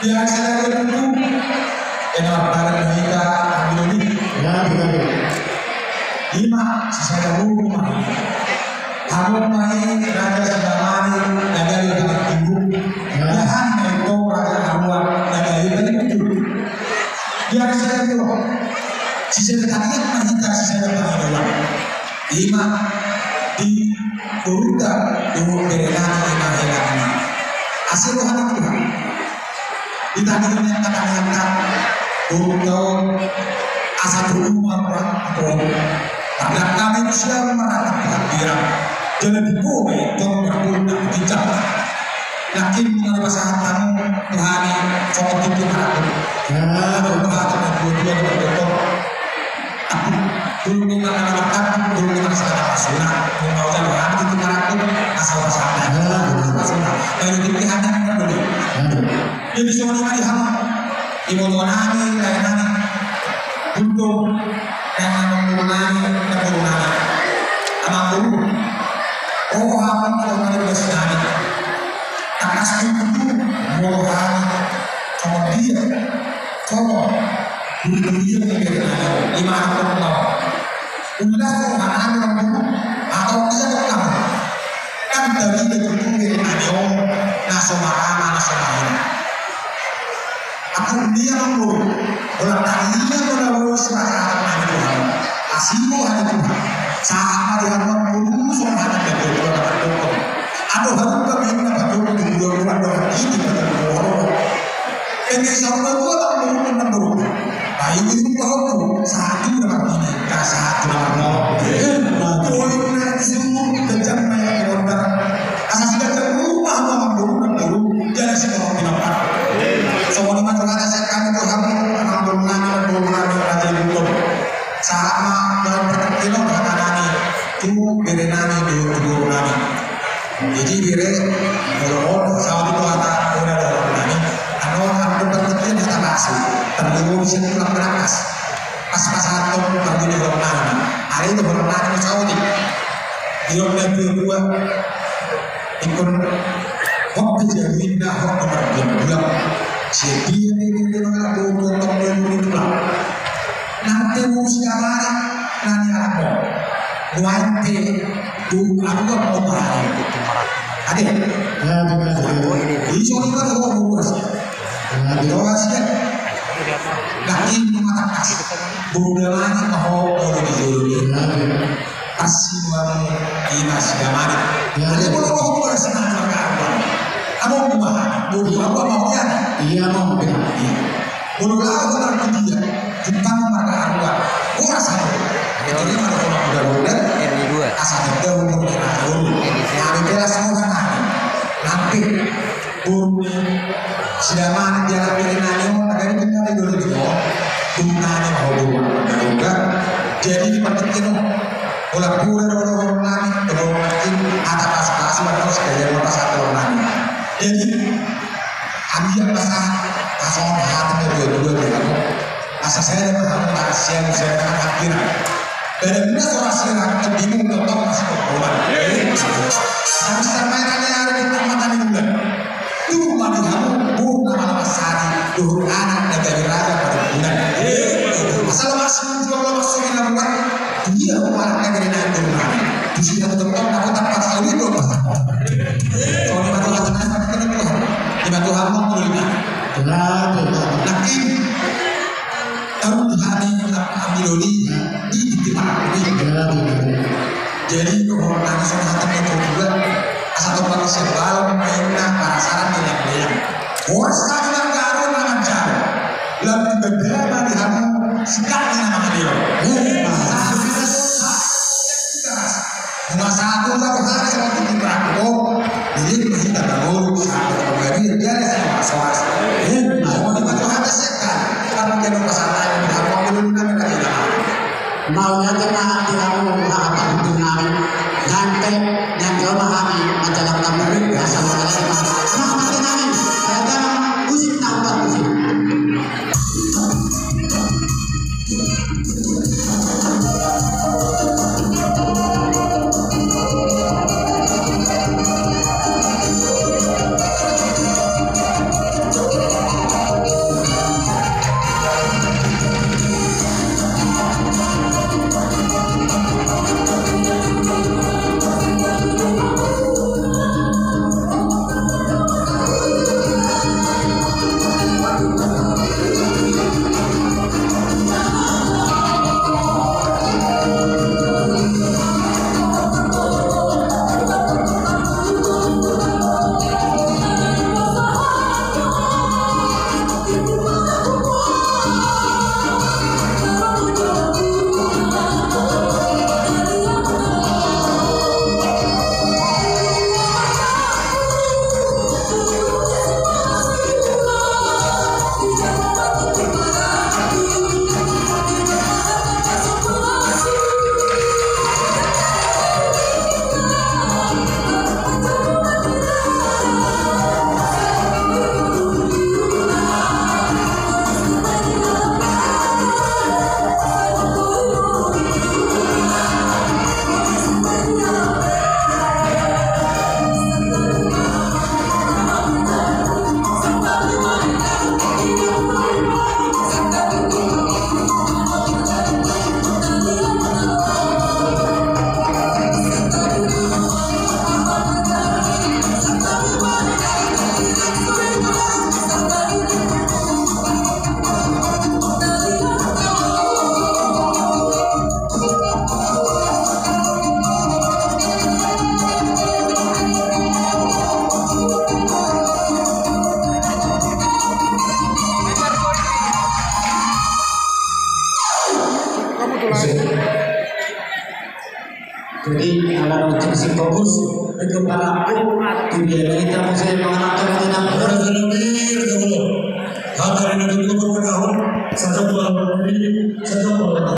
biasa dari itu yang barat kita ambil ini Ya, betul. 5 sisa rumah kamu main raja sedamani nagali dengan ibu yahan itu raja kamuan nagali dengan ibu biar saya itu sisa kalian mahita sisa panggilan 5 di Buruta dulu berelana ini hasil Tuhan itu ditandingkan yang kata-kata Buruta asal rumah atau karena kami sudah meratakan dia jangan dipulih dan berguna bijak yakin mengenai pasangan kamu Tuhan soal itu aku Tuhan dan dua-dua berdoa aku dulu dengan anak-anak dulu dengan sahabat sunnah mau jalan itu aku asal pasangan lalu dipilihan yang berbeda jadi semua ini hal ibu nami lain-lain untuk yang menggunakan anak guru oh apa kalau mereka bersedani atas itu mohon kemudian kalau dunia yang berada 5 tahun udah anak guru atau bisa berkamu kan dari itu ada nasional aku dia mengguru ulang tahunnya melalui semangat Tuhan asimo ada Tuhan sama dengan mengguru semua ada Tuhan aduh harus kami mendapat Tuhan di bulan ini pada bulan ini sama Tuhan mengguru baik itu bahwa satu dapat ini satu dapat poinnya semua kencang yang order asas kencang rumah mengguru jadi semua dapat semua teman terkata saya kami Tuhan sama dalam perkembangan kata-kata itu bere nani dulu nani jadi bere kalau sama itu kata udah nani kalau aku berpikir kita kasih terlalu bisa pulang berakas pas atau terjadi hormon hari itu hormon itu saudi di rumah kedua ikut waktu jadi dah waktu berbulan jadi ini aku untuk berbulan nanti musyawara nani aku guante tu aku mau tahu ada Ya, betul. ini soalnya kan aku mau beras doa sih lagi mengatakan budalanya kau mau dijuluki kasih wani inas gamari ada kalau kau beras nani kamu mau maunya Iya, mau Bulu laut kan dia tentang marga harga. Gua rasa jadi mana orang muda asal kita umur tahun. Kami bela semua kan. Nanti bulu sudah mana dia pilih nani dari kita di dulu juga. Tunani mau dua juga. Jadi penting bola orang nani kalau makin ada pas-pasan terus dari lepas satu nani. Jadi kami yang pasang asal hati dua-dua aku asal saya dapat pasien saya akhir dan benar orang siapa bingung tentang masih korban sampai sampainya ada di tempat bulan tuh mami kamu bukan nama sari tuh anak dari raja pada bulan masalah masih menjual masuk di bulan dia orang dari nanti bulan di sini tempat aku tanpa sekali dua pasang kalau di batu hati di batu hamam mulai Laki tahu hari ambiloli di tempat ini. Jadi orang nanti sudah tertentu juga asal tempat sebal mainnya pasaran tidak bayar. Orang sekarang karo nama jauh, lebih berbeda di kamu sekali nama dia. Satu satu hari sama tujuh berapa? Jadi kita tahu satu kembali dia ada soal. Mau dibantu ada sekan karena dia lupa santai aku belum kami tidak maunya kena di kamu apa untuk nari sampai yang kau memahami majalah kamu biasa majalah nah mati nari ada musik tambah musik Jadi kalau untuk si fokus itu para aku dia kita mesti mengenal dengan Orang lebih dulu. Kata ini dulu berpengalaman. Satu bulan ini, satu bulan.